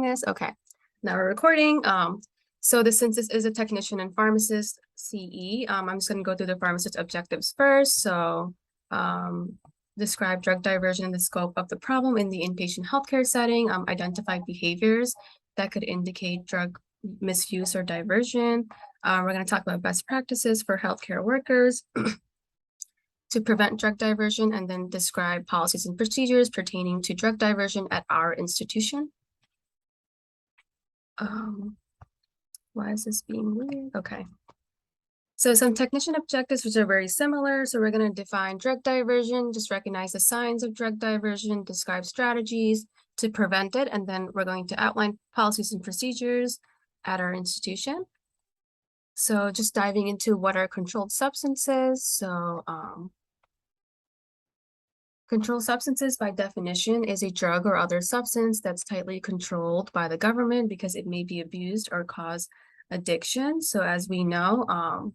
this? Okay, now we're recording. So since this is a technician and pharmacist CE, I'm just going to go through the pharmacist objectives first. So describe drug diversion and the scope of the problem in the inpatient healthcare setting, identify behaviors that could indicate drug misuse or diversion. We're going to talk about best practices for healthcare workers to prevent drug diversion, and then describe policies and procedures pertaining to drug diversion at our institution. Why is this being weird? Okay. So some technician objectives, which are very similar. So we're going to define drug diversion, just recognize the signs of drug diversion, describe strategies to prevent it, and then we're going to outline policies and procedures at our institution. So just diving into what are controlled substances. So controlled substances, by definition, is a drug or other substance that's tightly controlled by the government because it may be abused or cause addiction. So as we know,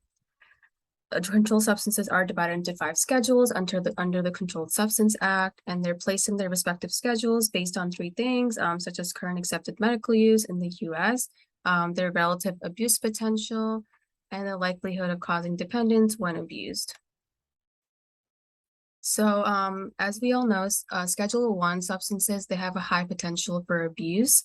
controlled substances are divided into 5 schedules under the Controlled Substance Act, and they're placed in their respective schedules based on 3 things, such as current accepted medical use in the US, their relative abuse potential, and the likelihood of causing dependence when abused. So as we all know, Schedule 1 substances, they have a high potential for abuse.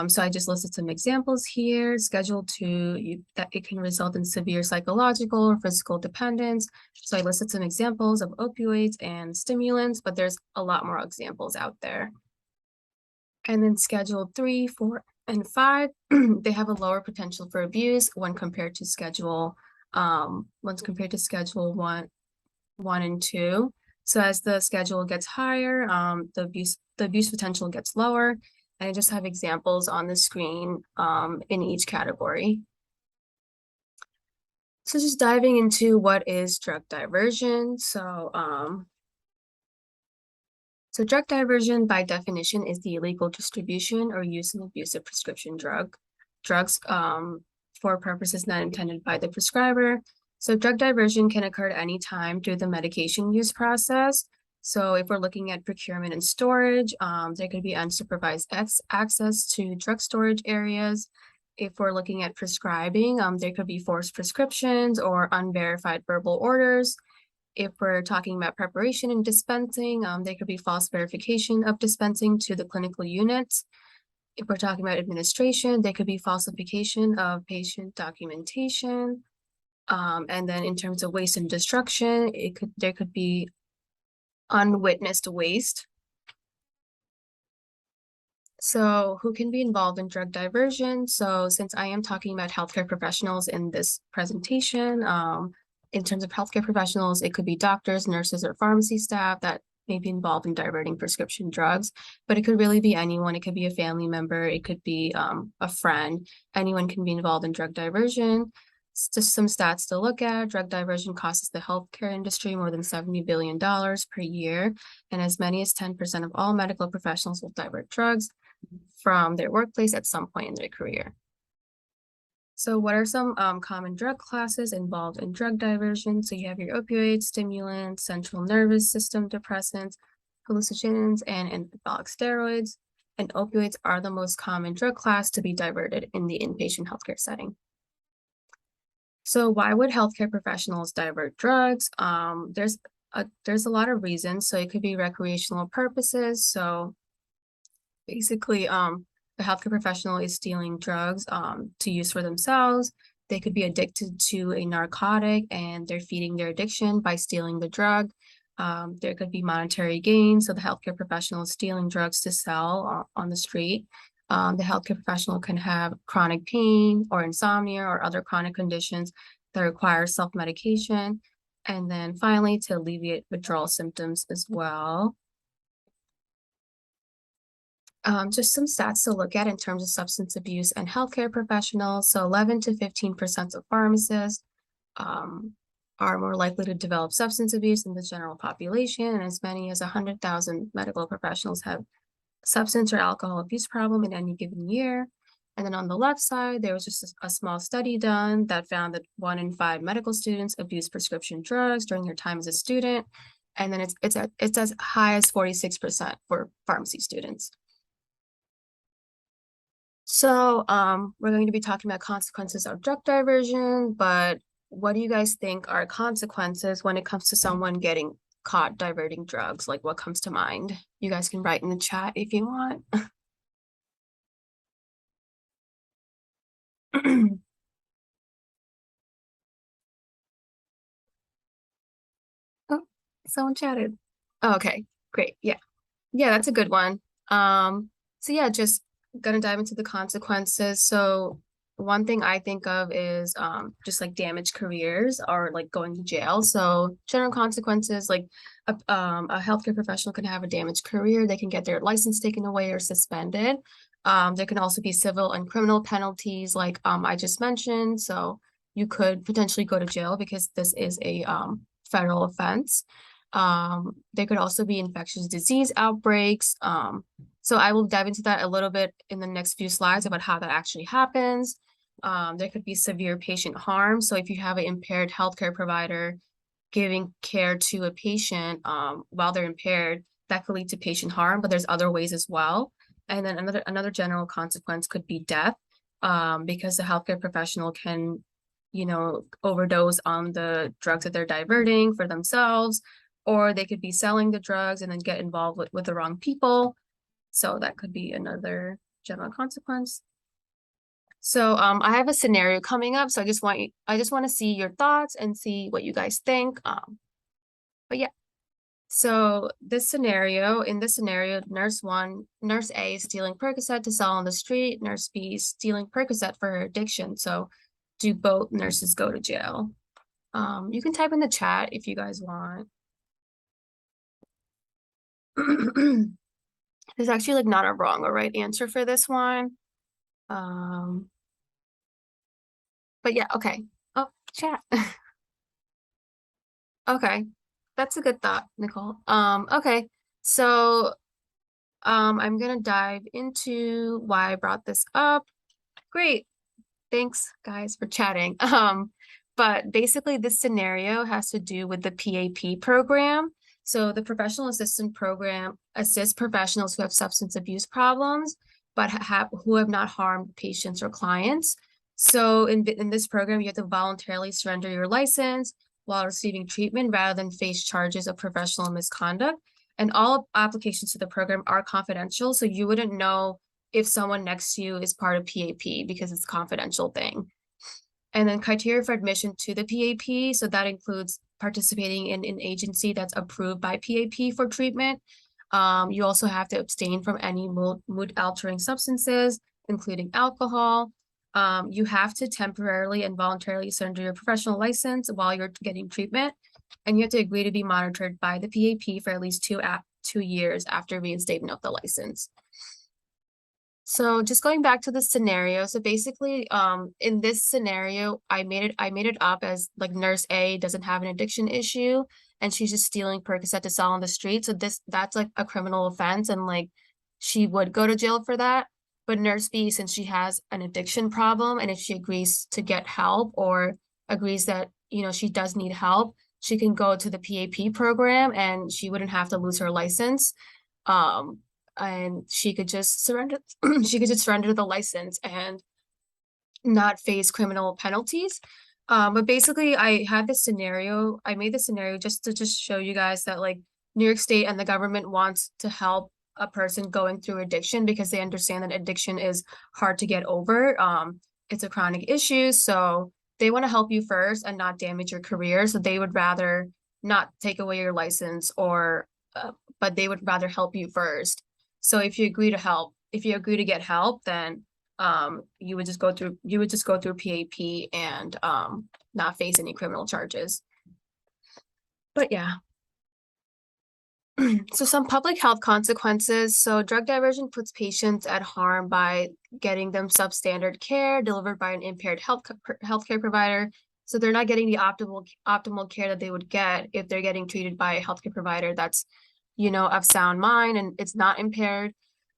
So I just listed some examples here. Schedule 2, that it can result in severe psychological or physical dependence. So I listed some examples of opioids and stimulants, but there's a lot more examples out there. And then Schedule 3, 4, and 5, they have a lower potential for abuse when compared to Schedule 1 and 2. So as the schedule gets higher, the abuse potential gets lower. And I just have examples on the screen in each category. So just diving into what is drug diversion. So drug diversion, by definition, is the illegal distribution or use of abusive prescription drugs for purposes not intended by the prescriber. So drug diversion can occur at any time through the medication use process. So if we're looking at procurement and storage, there could be unsupervised access to drug storage areas. If we're looking at prescribing, there could be forced prescriptions or unverified verbal orders. If we're talking about preparation and dispensing, there could be false verification of dispensing to the clinical units. If we're talking about administration, there could be falsification of patient documentation. And then in terms of waste and destruction, there could be unwitnessed waste. So who can be involved in drug diversion? So since I am talking about healthcare professionals in this presentation, in terms of healthcare professionals, it could be doctors, nurses, or pharmacy staff that may be involved in diverting prescription drugs, but it could really be anyone. It could be a family member, it could be a friend. Anyone can be involved in drug diversion. Just some stats to look at. Drug diversion costs the healthcare industry more than $70 billion per year, and as many as 10% of all medical professionals will divert drugs from their workplace at some point in their career. So what are some common drug classes involved in drug diversion? So you have your opioids, stimulants, central nervous system depressants, hallucinogens, and anabolic steroids. And opioids are the most common drug class to be diverted in the inpatient healthcare setting. So why would healthcare professionals divert drugs? There's a lot of reasons. So it could be recreational purposes. So basically, the healthcare professional is stealing drugs to use for themselves. They could be addicted to a narcotic and they're feeding their addiction by stealing the drug. There could be monetary gain. So the healthcare professional is stealing drugs to sell on the street. The healthcare professional can have chronic pain or insomnia or other chronic conditions that require self-medication. And then finally, to alleviate withdrawal symptoms as well. Just some stats to look at in terms of substance abuse and healthcare professionals. So 11 to 15% of pharmacists are more likely to develop substance abuse than the general population, and as many as 100,000 medical professionals have substance or alcohol abuse problem in any given year. And then on the left side, there was just a small study done that found that 1 in 5 medical students abuse prescription drugs during their time as a student. And then it's as high as 46% for pharmacy students. So, we're going to be talking about consequences of drug diversion, but what do you guys think are consequences when it comes to someone getting caught diverting drugs? Like, what comes to mind? You guys can write in the chat if you want. Oh, someone chatted. Oh, okay, great. Yeah. Yeah, that's a good one. So yeah, just gonna dive into the consequences. So one thing I think of is just like damaged careers or like going to jail. So general consequences, like a healthcare professional can have a damaged career. They can get their license taken away or suspended. There can also be civil and criminal penalties, like I just mentioned. So you could potentially go to jail because this is a federal offense. There could also be infectious disease outbreaks. So I will dive into that a little bit in the next few slides about how that actually happens. There could be severe patient harm. So if you have an impaired healthcare provider giving care to a patient while they're impaired, that could lead to patient harm, but there's other ways as well. And then another general consequence could be death, because the healthcare professional can, overdose on the drugs that they're diverting for themselves, or they could be selling the drugs and then get involved with the wrong people. So that could be another general consequence. So I have a scenario coming up. So I just want to see your thoughts and see what you guys think. But yeah. So in this scenario, nurse A is stealing Percocet to sell on the street. Nurse B is stealing Percocet for her addiction. So do both nurses go to jail? You can type in the chat if you guys want. There's actually like not a wrong or right answer for this one. Um, but yeah, okay. Oh, chat. Okay. That's a good thought, Nicole. Okay. So, I'm gonna dive into why I brought this up. Great. Thanks, guys, for chatting. But basically, this scenario has to do with the PAP program. So the professional assistant program assists professionals who have substance abuse problems, but who have not harmed patients or clients. So in this program, you have to voluntarily surrender your license while receiving treatment rather than face charges of professional misconduct. And all applications to the program are confidential, so you wouldn't know if someone next to you is part of PAP because it's a confidential thing. And then criteria for admission to the PAP. So that includes participating in an agency that's approved by PAP for treatment. You also have to abstain from any mood altering substances, including alcohol. You have to temporarily and voluntarily surrender your professional license while you're getting treatment. And you have to agree to be monitored by the PAP for at least 2 years after reinstatement of the license. So just going back to the scenario, so basically, in this scenario, I made it up as like nurse A doesn't have an addiction issue and she's just stealing Percocet to sell on the street. So that's like a criminal offense and like she would go to jail for that. But nurse B, since she has an addiction problem and if she agrees to get help or agrees that, she does need help, she can go to the PAP program and she wouldn't have to lose her license. Um, and she could just surrender the license and not face criminal penalties. But basically I made this scenario just to show you guys that like New York State and the government wants to help a person going through addiction because they understand that addiction is hard to get over. It's a chronic issue, so they want to help you first and not damage your career. So they would rather not take away your license but they would rather help you first. So if you agree to get help, then you would just go through PAP and not face any criminal charges. But yeah. So some public health consequences. So drug diversion puts patients at harm by getting them substandard care delivered by an impaired healthcare provider. So they're not getting the optimal care that they would get if they're getting treated by a healthcare provider that's, of sound mind and it's not impaired.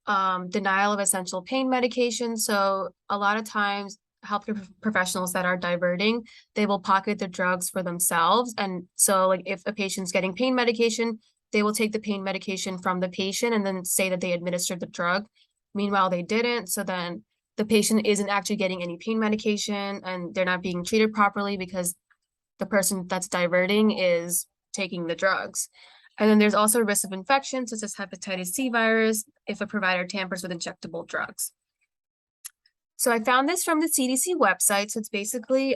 Denial of essential pain medication. So a lot of times healthcare professionals that are diverting, they will pocket the drugs for themselves. And so like if a patient's getting pain medication, they will take the pain medication from the patient and then say that they administered the drug. Meanwhile, they didn't. So then the patient isn't actually getting any pain medication and they're not being treated properly because the person that's diverting is taking the drugs. And then there's also a risk of infection, such as hepatitis C virus, if a provider tampers with injectable drugs. So I found this from the CDC website. So it's basically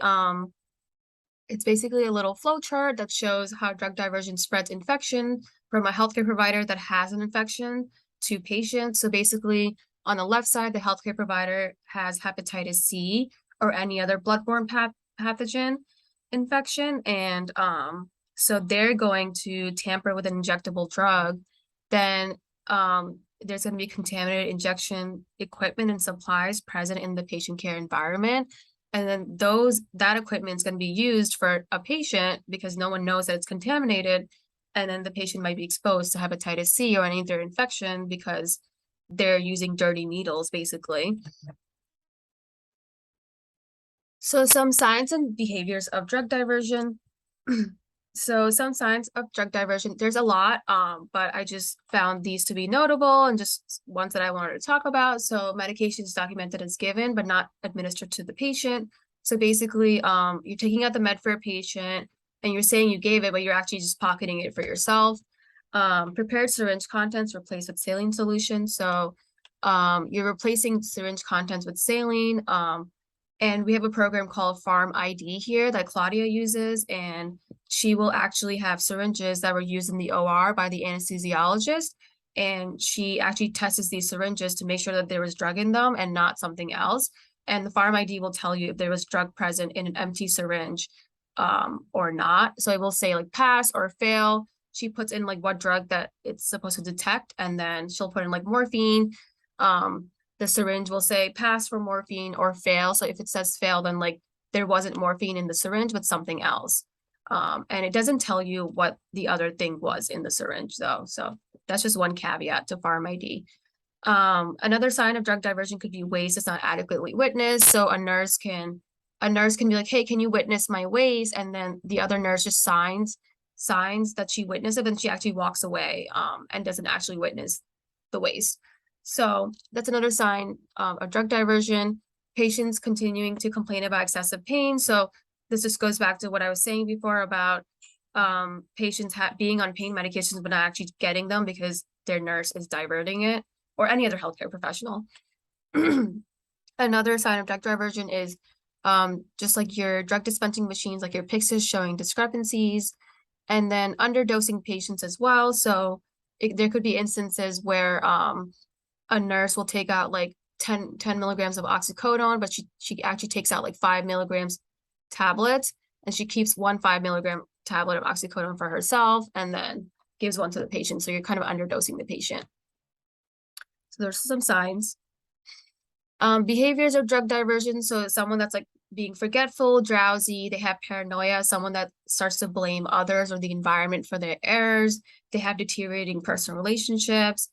a little flow chart that shows how drug diversion spreads infection from a healthcare provider that has an infection to patients. So basically, on the left side, the healthcare provider has hepatitis C or any other bloodborne pathogen infection, and so they're going to tamper with an injectable drug. Then there's going to be contaminated injection equipment and supplies present in the patient care environment. And then that equipment is going to be used for a patient because no one knows that it's contaminated. And then the patient might be exposed to hepatitis C or any other infection because they're using dirty needles, basically. So some signs and behaviors of drug diversion. So some signs of drug diversion, there's a lot, but I just found these to be notable and just ones that I wanted to talk about. So medication is documented as given, but not administered to the patient. So basically, you're taking out the med for a patient and you're saying you gave it, but you're actually just pocketing it for yourself. Prepared syringe contents replaced with saline solution. So you're replacing syringe contents with saline. And we have a program called Pharm ID here that Claudia uses, and she will actually have syringes that were used in the OR by the anesthesiologist. And she actually tests these syringes to make sure that there was drug in them and not something else. And the Pharm ID will tell you if there was drug present in an empty syringe or not. So it will say like pass or fail. She puts in like what drug that it's supposed to detect, and then she'll put in like morphine. The syringe will say pass for morphine or fail. So if it says fail, then like there wasn't morphine in the syringe, but something else. And it doesn't tell you what the other thing was in the syringe though. So that's just one caveat to Pharm ID. Another sign of drug diversion could be waste that's not adequately witnessed. So a nurse can be like, hey, can you witness my waste? And then the other nurse just signs that she witnessed it, and she actually walks away and doesn't actually witness the waste. So that's another sign of drug diversion. Patients continuing to complain about excessive pain. So this just goes back to what I was saying before about patients being on pain medications but not actually getting them because their nurse is diverting it, or any other healthcare professional. Another sign of drug diversion is just like your drug dispensing machines, like your Pyxis showing discrepancies, and then underdosing patients as well. So there could be instances where a nurse will take out like 10 milligrams of oxycodone, but she actually takes out like 5 milligrams tablets, and she keeps 1 5 milligram tablet of oxycodone for herself and then gives one to the patient. So you're kind of underdosing the patient. So there's some signs. Behaviors of drug diversion. So someone that's like being forgetful, drowsy, they have paranoia, someone that starts to blame others or the environment for their errors, they have deteriorating personal relationships.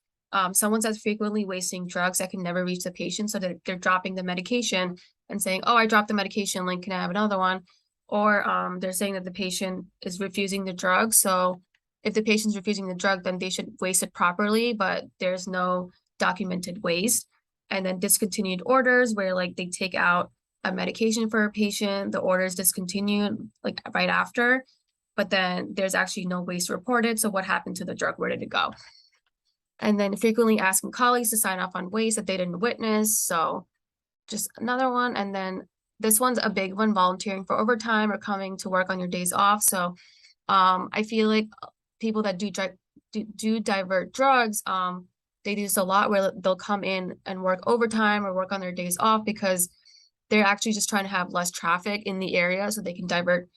Someone that's frequently wasting drugs that can never reach the patient, so that they're dropping the medication and saying, oh, I dropped the medication link, can I have another one? Or they're saying that the patient is refusing the drug. So if the patient's refusing the drug, then they should waste it properly, but there's no documented waste. And then discontinued orders, where like they take out a medication for a patient, the order is discontinued like right after, but then there's actually no waste reported. So what happened to the drug? Where did it go? And then frequently asking colleagues to sign off on waste that they didn't witness. So just another one. And then this one's a big one, volunteering for overtime or coming to work on your days off. So I feel like people that do divert drugs, they do this a lot, where they'll come in and work overtime or work on their days off because they're actually just trying to have less traffic in the area so they can divert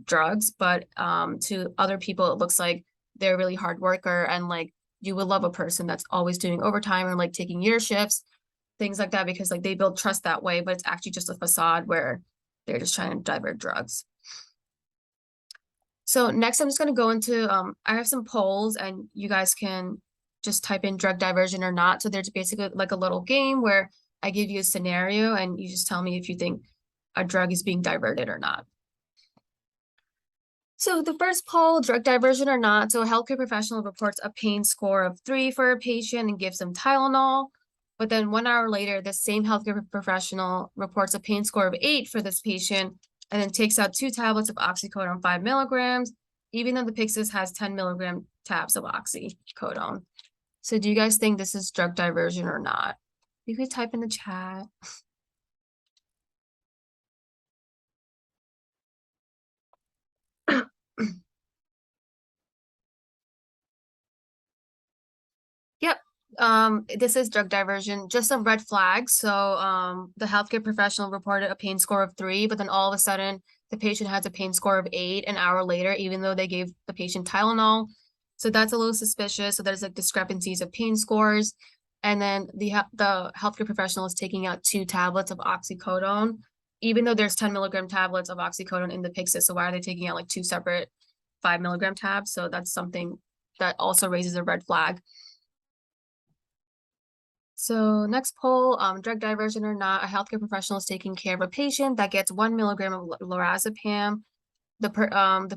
drugs. But to other people, it looks like they're a really hard worker, and like you would love a person that's always doing overtime or like taking year shifts, things like that, because like they build trust that way, but it's actually just a facade where they're just trying to divert drugs. So next I'm just going to go into, I have some polls and you guys can just type in drug diversion or not. So there's basically like a little game where I give you a scenario and you just tell me if you think a drug is being diverted or not. So the first poll, drug diversion or not. So a healthcare professional reports a pain score of 3 for a patient and gives them Tylenol. But then 1 hour later, the same healthcare professional reports a pain score of 8 for this patient and then takes out 2 tablets of oxycodone 5 milligrams, even though the Pyxis has 10 milligram tabs of oxycodone. So do you guys think this is drug diversion or not? You could type in the chat. Yep. This is drug diversion. Just some red flags. So the healthcare professional reported a pain score of 3, but then all of a sudden the patient has a pain score of 8 an hour later, even though they gave the patient Tylenol. So that's a little suspicious. So there's like discrepancies of pain scores. And then the healthcare professional is taking out 2 tablets of oxycodone, even though there's 10 milligram tablets of oxycodone in the Pyxis. So why are they taking out like 2 separate 5 milligram tabs? So that's something that also raises a red flag. So next poll, drug diversion or not, a healthcare professional is taking care of a patient that gets 1 milligram of lorazepam. The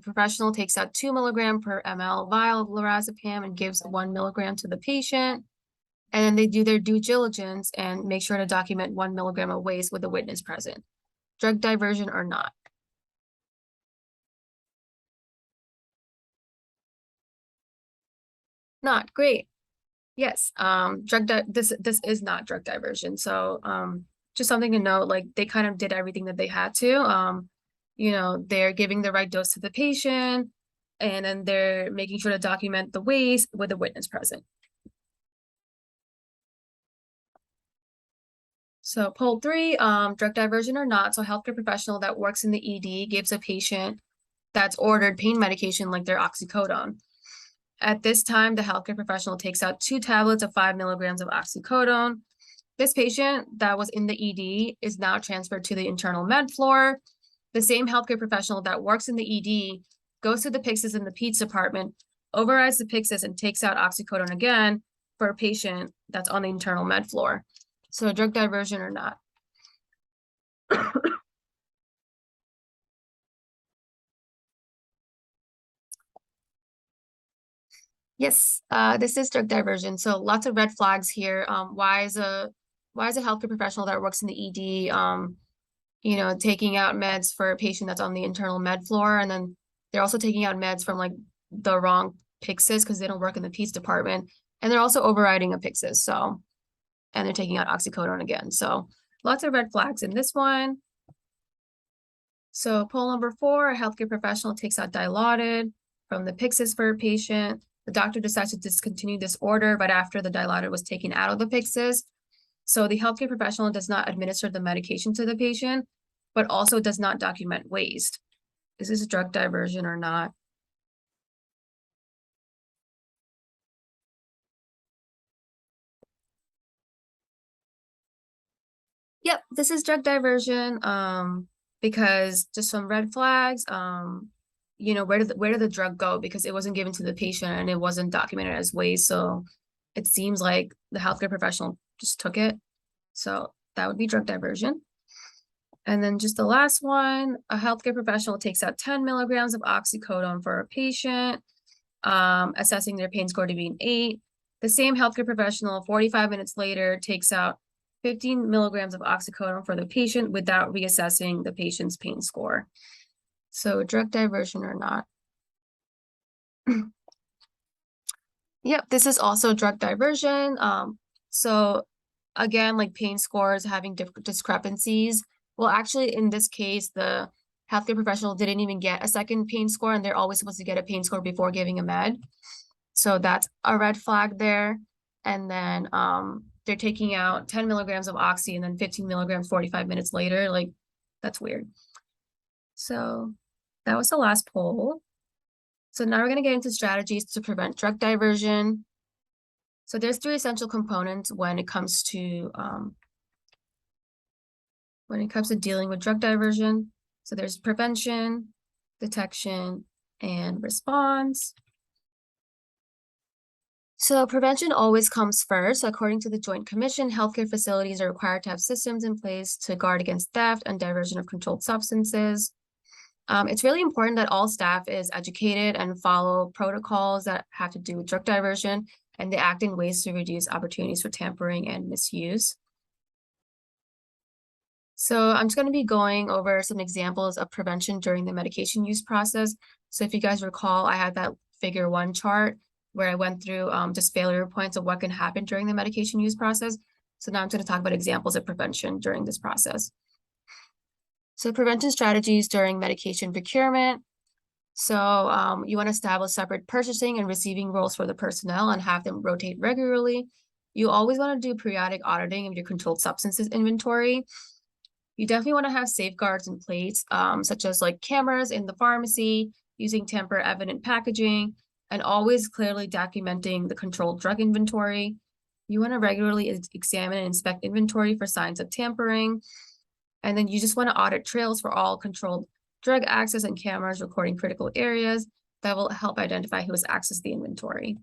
professional takes out 2 milligram per ml vial of lorazepam and gives 1 milligram to the patient. And then they do their due diligence and make sure to document 1 milligram of waste with a witness present. Drug diversion or not? Not great. Yes, this is not drug diversion. So just something to note, like they kind of did everything that they had to. They're giving the right dose to the patient, and then they're making sure to document the waste with a witness present. So poll 3, drug diversion or not. So healthcare professional that works in the ED gives a patient that's ordered pain medication like their oxycodone. At this time, the healthcare professional takes out 2 tablets of 5 milligrams of oxycodone. This patient that was in the ED is now transferred to the internal med floor. The same healthcare professional that works in the ED goes to the Pyxis in the peds department, overrides the Pyxis, and takes out oxycodone again for a patient that's on the internal med floor. So drug diversion or not? Yes, this is drug diversion. So lots of red flags here. Why is a healthcare professional that works in the ED, taking out meds for a patient that's on the internal med floor, and then they're also taking out meds from like the wrong Pyxis because they don't work in the peds department, and they're also overriding a Pyxis. So, and they're taking out oxycodone again. So lots of red flags in this one. So poll number 4, a healthcare professional takes out Dilaudid from the Pyxis for a patient. The doctor decides to discontinue this order, but after the Dilaudid was taken out of the Pyxis. So the healthcare professional does not administer the medication to the patient, but also does not document waste. Is this a drug diversion or not? Yep, this is drug diversion. Because just some red flags. Where did the drug go? Because it wasn't given to the patient and it wasn't documented as waste. So it seems like the healthcare professional just took it. So that would be drug diversion. And then just the last one, a healthcare professional takes out 10 milligrams of oxycodone for a patient, assessing their pain score to be an 8. The same healthcare professional 45 minutes later takes out 15 milligrams of oxycodone for the patient without reassessing the patient's pain score. So drug diversion or not? Yep, this is also drug diversion. So again, like pain scores having discrepancies. Well, actually, in this case, the healthcare professional didn't even get a second pain score, and they're always supposed to get a pain score before giving a med. So that's a red flag there. And then they're taking out 10 milligrams of oxy and then 15 milligrams 45 minutes later. Like, that's weird. So that was the last poll. So now we're going to get into strategies to prevent drug diversion. So there's 3 essential components when it comes to dealing with drug diversion. So there's prevention, detection, and response. So prevention always comes first. According to the Joint Commission, healthcare facilities are required to have systems in place to guard against theft and diversion of controlled substances. It's really important that all staff is educated and follow protocols that have to do with drug diversion. and they act in ways to reduce opportunities for tampering and misuse. So I'm just going to be going over some examples of prevention during the medication use process. So if you guys recall, I had that figure 1 chart where I went through just failure points of what can happen during the medication use process. So now I'm going to talk about examples of prevention during this process. So prevention strategies during medication procurement. So you want to establish separate purchasing and receiving roles for the personnel and have them rotate regularly. You always want to do periodic auditing of your controlled substances inventory. You definitely want to have safeguards in place, such as like cameras in the pharmacy, using tamper-evident packaging, and always clearly documenting the controlled drug inventory. You want to regularly examine and inspect inventory for signs of tampering. And then you just want to audit trails for all controlled drug access and cameras recording critical areas that will help identify who has accessed the inventory.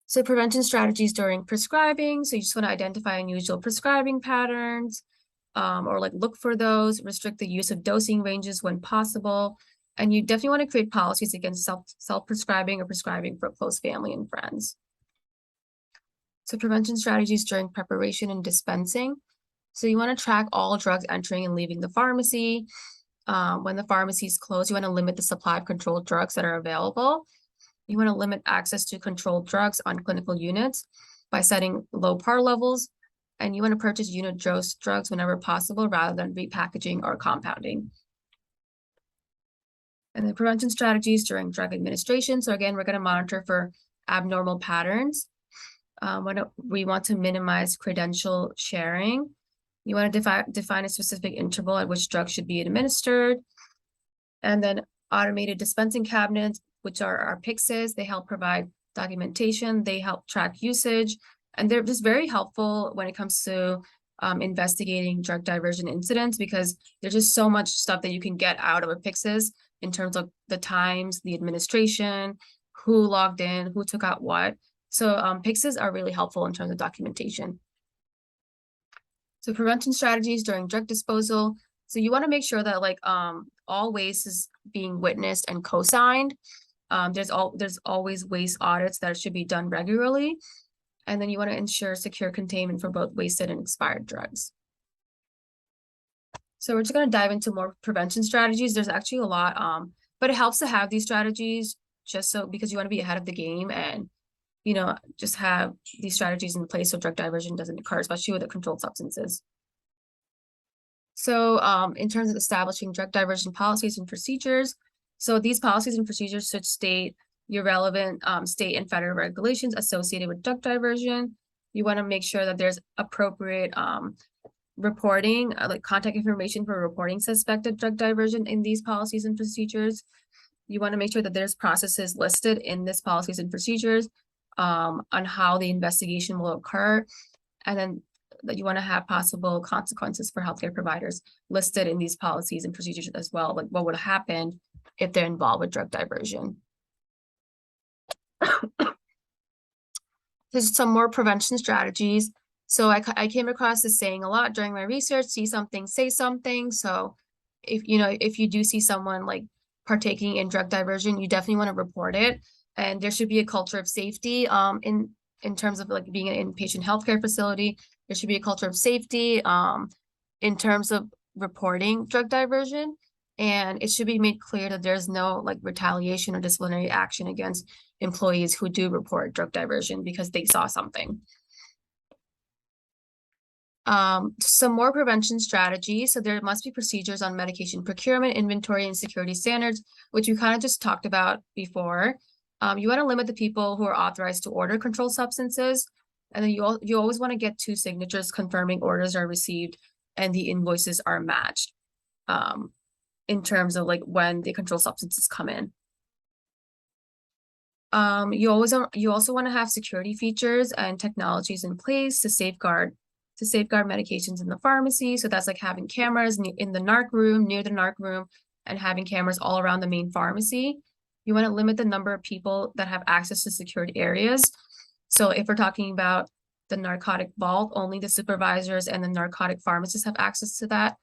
So prevention strategies during prescribing. So you just want to identify unusual prescribing patterns, or like look for those, restrict the use of dosing ranges when possible. And you definitely want to create policies against self-prescribing or prescribing for close family and friends. So prevention strategies during preparation and dispensing. So you want to track all drugs entering and leaving the pharmacy. When the pharmacy is closed, you want to limit the supply of controlled drugs that are available. You want to limit access to controlled drugs on clinical units by setting low par levels. And you want to purchase unit dose drugs whenever possible rather than repackaging or compounding. And the prevention strategies during drug administration. So again, we're going to monitor for abnormal patterns. We want to minimize credential sharing. You want to define a specific interval at which drugs should be administered. And then automated dispensing cabinets, which are our PICSs. They help provide documentation. They help track usage. And they're just very helpful when it comes to investigating drug diversion incidents, because there's just so much stuff that you can get out of a PICSs in terms of the times, the administration, who logged in, who took out what. So PICSs are really helpful in terms of documentation. So prevention strategies during drug disposal. So you want to make sure that like all waste is being witnessed and co-signed. There's always waste audits that should be done regularly. And then you want to ensure secure containment for both wasted and expired drugs. So we're just going to dive into more prevention strategies. There's actually a lot, but it helps to have these strategies just so because you want to be ahead of the game and just have these strategies in place so drug diversion doesn't occur, especially with the controlled substances. So in terms of establishing drug diversion policies and procedures, so these policies and procedures should state your relevant state and federal regulations associated with drug diversion. You want to make sure that there's appropriate reporting, like contact information for reporting suspected drug diversion in these policies and procedures. You want to make sure that there's processes listed in this policies and procedures on how the investigation will occur. And then that you want to have possible consequences for healthcare providers listed in these policies and procedures as well, like what would happen if they're involved with drug diversion. There's some more prevention strategies. So I came across this saying a lot during my research: see something, say something. So if you do see someone like partaking in drug diversion, you definitely want to report it. And there should be a culture of safety in terms of like being an inpatient healthcare facility. There should be a culture of safety in terms of reporting drug diversion. And it should be made clear that there's no like retaliation or disciplinary action against employees who do report drug diversion because they saw something. Some more prevention strategies. So there must be procedures on medication procurement, inventory, and security standards, which we kind of just talked about before. You want to limit the people who are authorized to order controlled substances. And then you always want to get 2 signatures confirming orders are received and the invoices are matched in terms of like when the controlled substances come in. You also want to have security features and technologies in place to safeguard medications in the pharmacy. So that's like having cameras in the narc room, near the narc room, and having cameras all around the main pharmacy. You want to limit the number of people that have access to secured areas. So if we're talking about the narcotic vault, only the supervisors and the narcotic pharmacists have access to that.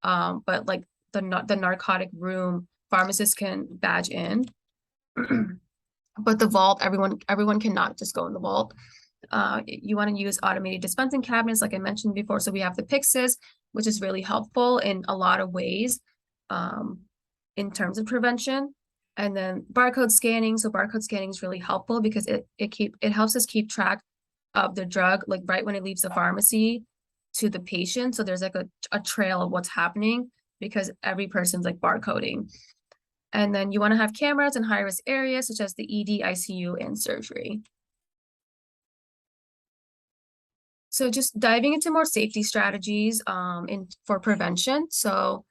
But like the narcotic room, pharmacists can badge in. But the vault, everyone cannot just go in the vault. You want to use automated dispensing cabinets, like I mentioned before. So we have the Pyxis, which is really helpful in a lot of ways in terms of prevention. And then barcode scanning. So barcode scanning is really helpful because it helps us keep track of the drug, like right when it leaves the pharmacy to the patient. So there's like a trail of what's happening because every person's like barcoding. And then you want to have cameras in high-risk areas such as the ED, ICU, and surgery. So just diving into more safety strategies for prevention. So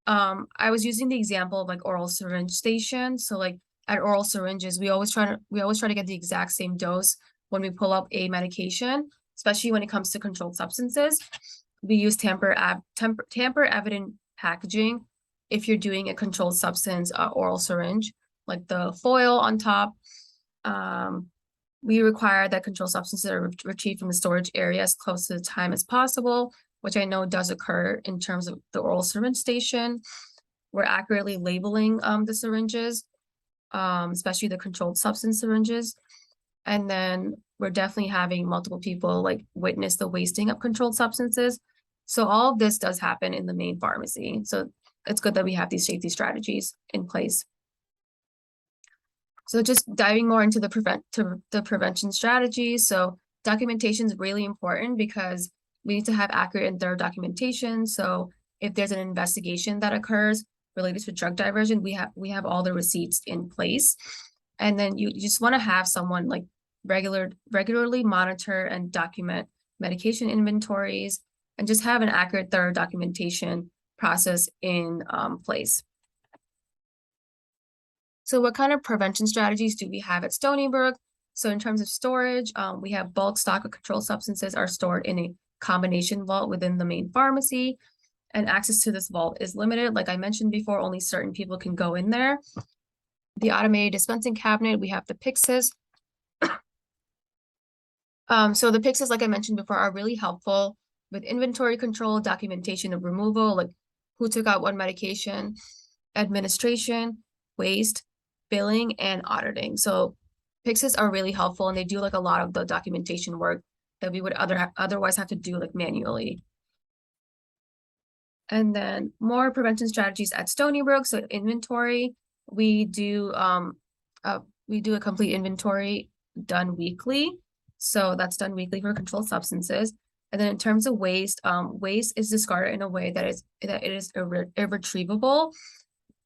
I was using the example of like oral syringe station. So like at oral syringes, we always try to get the exact same dose when we pull up a medication, especially when it comes to controlled substances. We use tamper evident packaging if you're doing a controlled substance oral syringe, like the foil on top. We require that controlled substances are retrieved from the storage area as close to the time as possible, which I know does occur in terms of the oral syringe station. We're accurately labeling the syringes, especially the controlled substance syringes. And then we're definitely having multiple people like witness the wasting of controlled substances. So all of this does happen in the main pharmacy. So it's good that we have these safety strategies in place. So just diving more into the prevention strategies. So documentation is really important because we need to have accurate and thorough documentation. So if there's an investigation that occurs related to drug diversion, we have all the receipts in place. And then you just want to have someone like regularly monitor and document medication inventories and just have an accurate, thorough documentation process in place. So what kind of prevention strategies do we have at Stony Brook? So in terms of storage, we have bulk stock of controlled substances are stored in a combination vault within the main pharmacy, and access to this vault is limited. Like I mentioned before, only certain people can go in there. The automated dispensing cabinet, we have the Pyxis. So the Pyxis, like I mentioned before, are really helpful with inventory control, documentation of removal, like who took out what medication, administration, waste, billing, and auditing. So Pyxis are really helpful and they do like a lot of the documentation work that we would otherwise have to do like manually. And then more prevention strategies at Stony Brook. So inventory, we do a complete inventory done weekly. So that's done weekly for controlled substances. And then in terms of waste, waste is discarded in a way that it is irretrievable.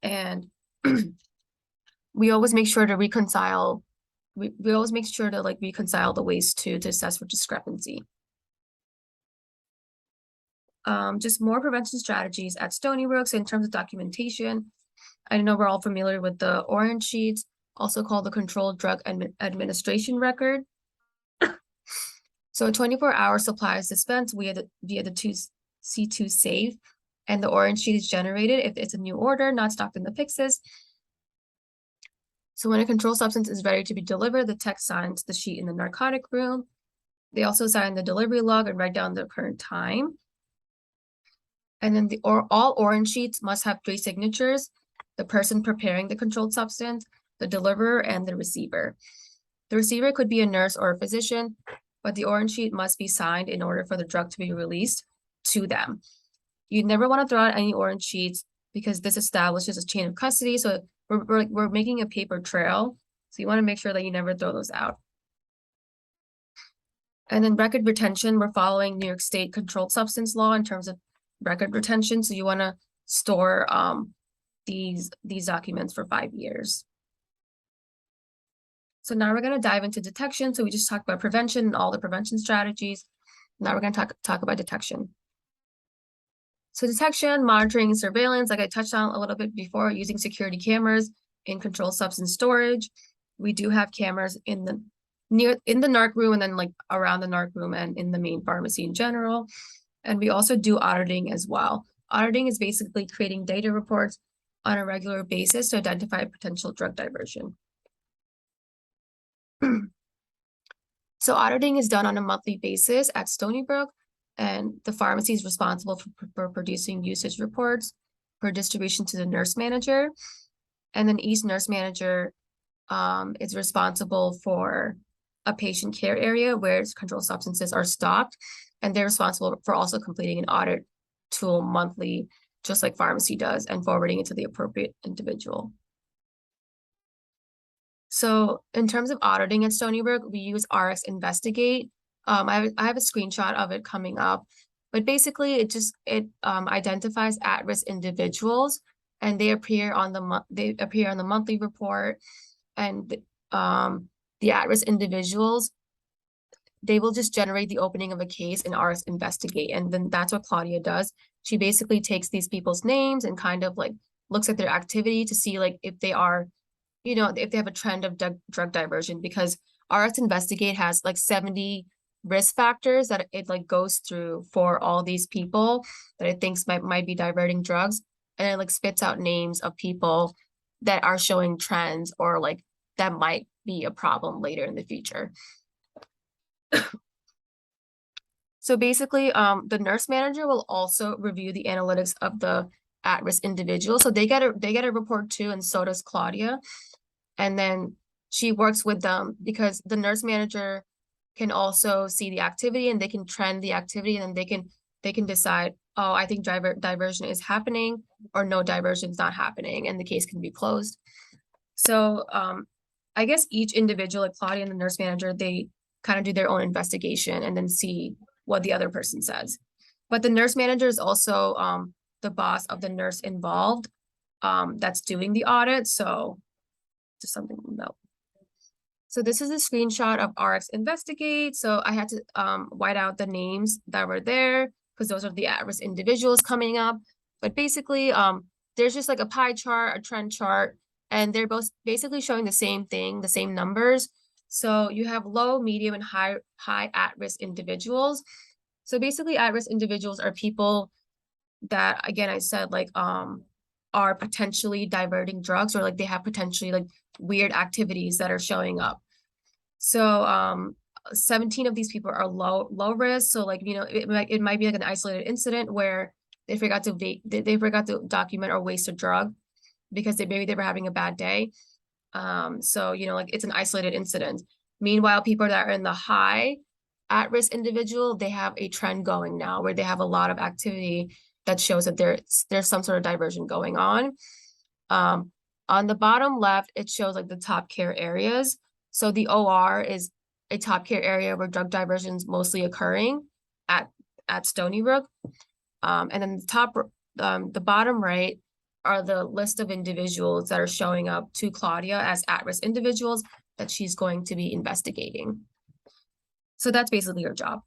And we always make sure to reconcile. We always make sure to like reconcile the waste to assess for discrepancy. Just more prevention strategies at Stony Brook. So in terms of documentation, I know we're all familiar with the orange sheets, also called the Controlled Drug Administration Record. So a 24-hour supply is dispensed via the C2 save, and the orange sheet is generated if it's a new order, not stocked in the Pyxis. So when a controlled substance is ready to be delivered, the tech signs the sheet in the narcotic room. They also sign the delivery log and write down the current time. And then all orange sheets must have 3 signatures: the person preparing the controlled substance, the deliverer, and the receiver. The receiver could be a nurse or a physician, but the orange sheet must be signed in order for the drug to be released to them. You never want to throw out any orange sheets because this establishes a chain of custody. So we're making a paper trail. So you want to make sure that you never throw those out. And then record retention, we're following New York State controlled substance law in terms of record retention. So you want to store these documents for 5 years. So now we're going to dive into detection. So we just talked about prevention and all the prevention strategies. Now we're going to talk about detection. So detection, monitoring, and surveillance, like I touched on a little bit before, using security cameras in controlled substance storage. We do have cameras in the narc room and then like around the narc room and in the main pharmacy in general. And we also do auditing as well. Auditing is basically creating data reports on a regular basis to identify potential drug diversion. So auditing is done on a monthly basis at Stony Brook, and the pharmacy is responsible for producing usage reports for distribution to the nurse manager. And then each nurse manager is responsible for a patient care area where controlled substances are stocked, and they're responsible for also completing an audit tool monthly, just like pharmacy does, and forwarding it to the appropriate individual. So in terms of auditing at Stony Brook, we use RX Investigate. I have a screenshot of it coming up, but basically it identifies at-risk individuals, and they appear on the monthly report, and the at-risk individuals, they will just generate the opening of a case in RX Investigate, and then that's what Claudia does. She basically takes these people's names and kind of like looks at their activity to see like if they are, if they have a trend of drug diversion, because RX Investigate has like 70 risk factors that it like goes through for all these people that it thinks might be diverting drugs, and it like spits out names of people that are showing trends or like that might be a problem later in the future. So basically, the nurse manager will also review the analytics of the at-risk individual. So they get a report too, and so does Claudia. And then she works with them because the nurse manager can also see the activity, and they can trend the activity, and then they can decide, oh, I think diversion is happening, or no, diversion is not happening, and the case can be closed. So I guess each individual, like Claudia and the nurse manager, they kind of do their own investigation and then see what the other person says. But the nurse manager is also the boss of the nurse involved that's doing the audit. So just something to note. So this is a screenshot of RX Investigate. So I had to white out the names that were there because those are the at-risk individuals coming up. But basically, there's just like a pie chart, a trend chart, and they're both basically showing the same thing, the same numbers. So you have low, medium, and high at-risk individuals. So basically, at-risk individuals are people that, again, I said like are potentially diverting drugs, or like they have potentially like weird activities that are showing up. So 17 of these people are low risk. So like, it might be like an isolated incident where they forgot to document or waste a drug because maybe they were having a bad day. So, like it's an isolated incident. Meanwhile, people that are in the high at-risk individual, they have a trend going now where they have a lot of activity that shows that there's some sort of diversion going on. On the bottom left, it shows like the top care areas. So the OR is a top care area where drug diversion is mostly occurring at Stony Brook. And then the bottom right are the list of individuals that are showing up to Claudia as at-risk individuals that she's going to be investigating. So that's basically her job.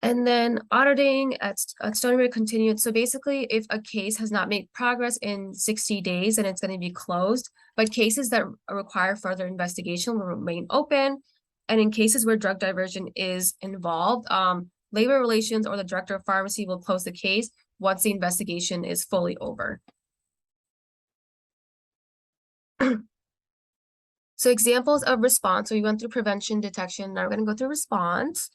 And then auditing at Stony Brook continued. So basically, if a case has not made progress in 60 days, then it's going to be closed. But cases that require further investigation will remain open. And in cases where drug diversion is involved, labor relations or the director of pharmacy will close the case once the investigation is fully over. So examples of response. So we went through prevention, detection. Now we're going to go through response.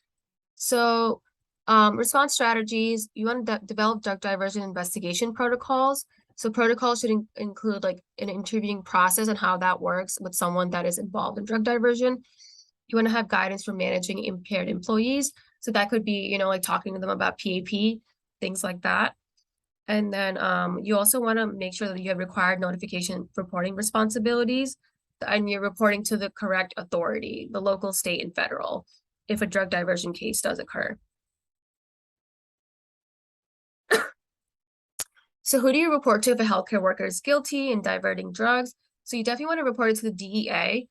So response strategies, you want to develop drug diversion investigation protocols. So protocols should include like an interviewing process and how that works with someone that is involved in drug diversion. You want to have guidance for managing impaired employees. So that could be, like talking to them about PAP, things like that. And then you also want to make sure that you have required notification reporting responsibilities, and you're reporting to the correct authority, the local, state, and federal, if a drug diversion case does occur. So who do you report to if a healthcare worker is guilty in diverting drugs? So you definitely want to report it to the DEA.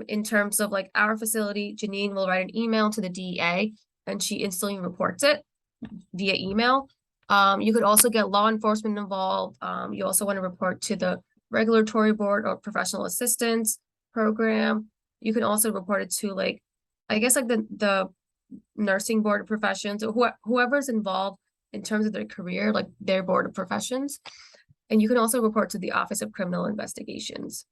In terms of like our facility, Janine will write an email to the DEA and she instantly reports it via email. You could also get law enforcement involved. You also want to report to the regulatory board or professional assistance program. You can also report it to like, I guess like the nursing board of professions, or whoever's involved in terms of their career, like their board of professions. And you can also report to the Office of Criminal Investigations.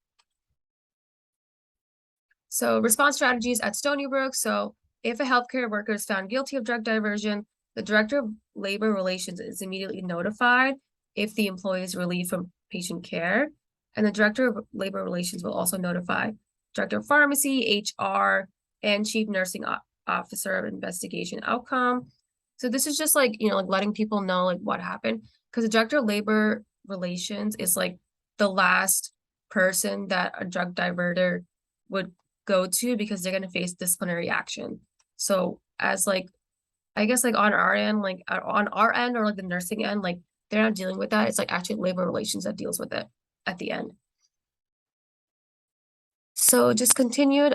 So response strategies at Stony Brook. So if a healthcare worker is found guilty of drug diversion, the Director of Labor Relations is immediately notified if the employee is relieved from patient care. And the Director of Labor Relations will also notify Director of Pharmacy, HR, and Chief Nursing Officer of Investigation Outcome. So this is just like, like letting people know like what happened. Because the Director of Labor Relations is like the last person that a drug diverter would go to because they're going to face disciplinary action. So as like, I guess like on our end, or like the nursing end, like they're not dealing with that. It's like actually labor relations that deals with it at the end. So just continued.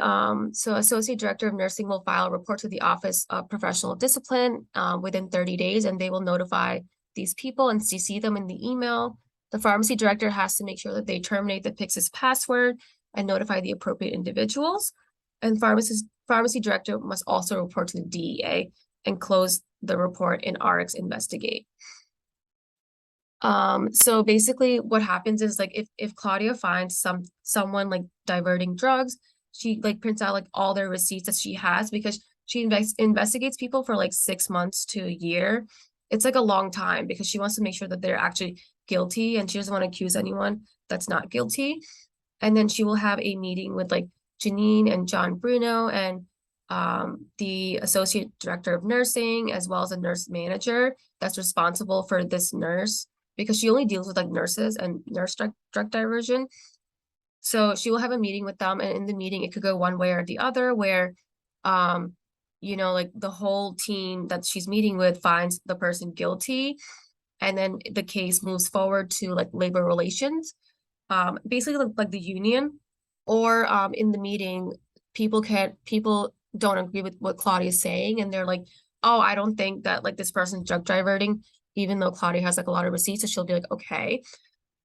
So Associate Director of Nursing will file a report to the Office of Professional Discipline within 30 days, and they will notify these people and CC them in the email. The pharmacy director has to make sure that they terminate the Pyxis password and notify the appropriate individuals. And pharmacy director must also report to the DEA and close the report in RX Investigate. So basically what happens is like if Claudia finds someone like diverting drugs, she like prints out like all their receipts that she has because she investigates people for like 6 months to a year. It's like a long time because she wants to make sure that they're actually guilty and she doesn't want to accuse anyone that's not guilty. And then she will have a meeting with like Janine and John Bruno and the associate director of nursing, as well as a nurse manager that's responsible for this nurse because she only deals with like nurses and nurse drug diversion. So she will have a meeting with them, and in the meeting, it could go one way or the other, where, like the whole team that she's meeting with finds the person guilty, and then the case moves forward to like labor relations, basically like the union, or in the meeting, people don't agree with what Claudia is saying, and they're like, oh, I don't think that like this person's drug diverting, even though Claudia has like a lot of receipts, so she'll be like, okay.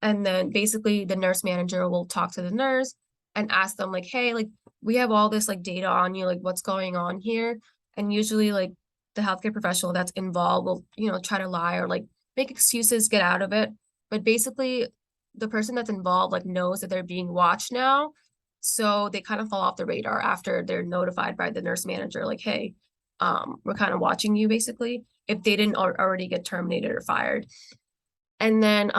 And then basically the nurse manager will talk to the nurse and ask them like, hey, like we have all this like data on you, like what's going on here. And usually like the healthcare professional that's involved will, try to lie or like make excuses, get out of it. But basically the person that's involved like knows that they're being watched now. So they kind of fall off the radar after they're notified by the nurse manager, like, hey, we're kind of watching you basically, if they didn't already get terminated or fired. And then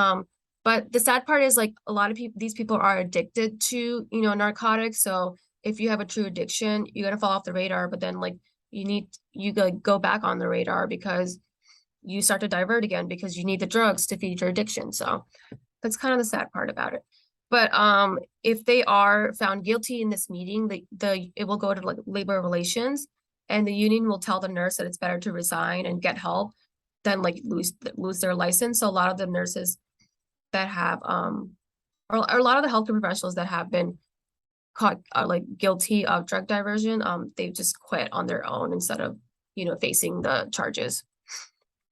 but the sad part is like a lot of these people are addicted to, narcotics. So if you have a true addiction, you're gonna fall off the radar, but then like you like go back on the radar because you start to divert again because you need the drugs to feed your addiction. So that's kind of the sad part about it. But if they are found guilty in this meeting, it will go to like labor relations, and the union will tell the nurse that it's better to resign and get help than like lose their license. So a lot of the nurses that have or a lot of the healthcare professionals that have been caught like guilty of drug diversion, they've just quit on their own instead of, facing the charges.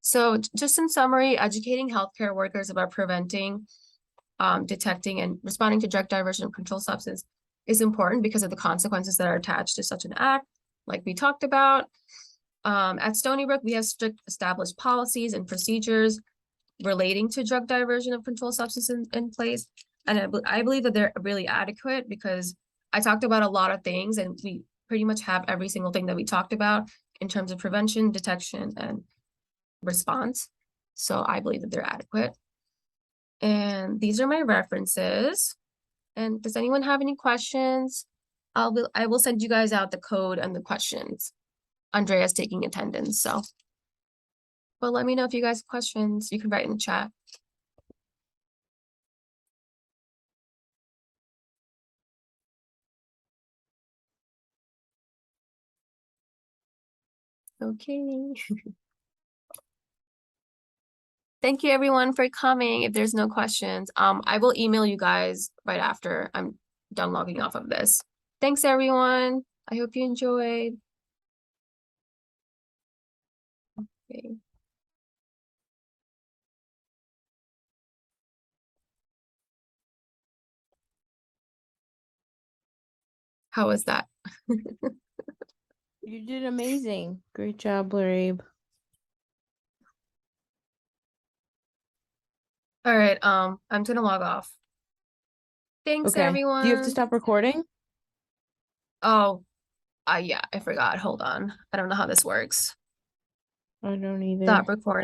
So just in summary, educating healthcare workers about preventing, detecting and responding to drug diversion and controlled substance is important because of the consequences that are attached to such an act, like we talked about. At Stony Brook, we have strict established policies and procedures relating to drug diversion of controlled substances in place. And I believe that they're really adequate because I talked about a lot of things and we pretty much have every single thing that we talked about in terms of prevention, detection, and response. So I believe that they're adequate. And these are my references. And does anyone have any questions? I will send you guys out the code and the questions. Andrea's taking attendance, so. But let me know if you guys have questions. You can write in the chat. Okay. Thank you everyone for coming. If there's no questions, I will email you guys right after I'm done logging off of this. Thanks everyone. I hope you enjoyed. Okay. How was that? You did amazing. Great job, Larry. All right, I'm gonna log off. Thanks Okay. everyone. Do you have to stop recording? Oh, yeah, I forgot. Hold on. I don't know how this works. I don't either. Stop recording.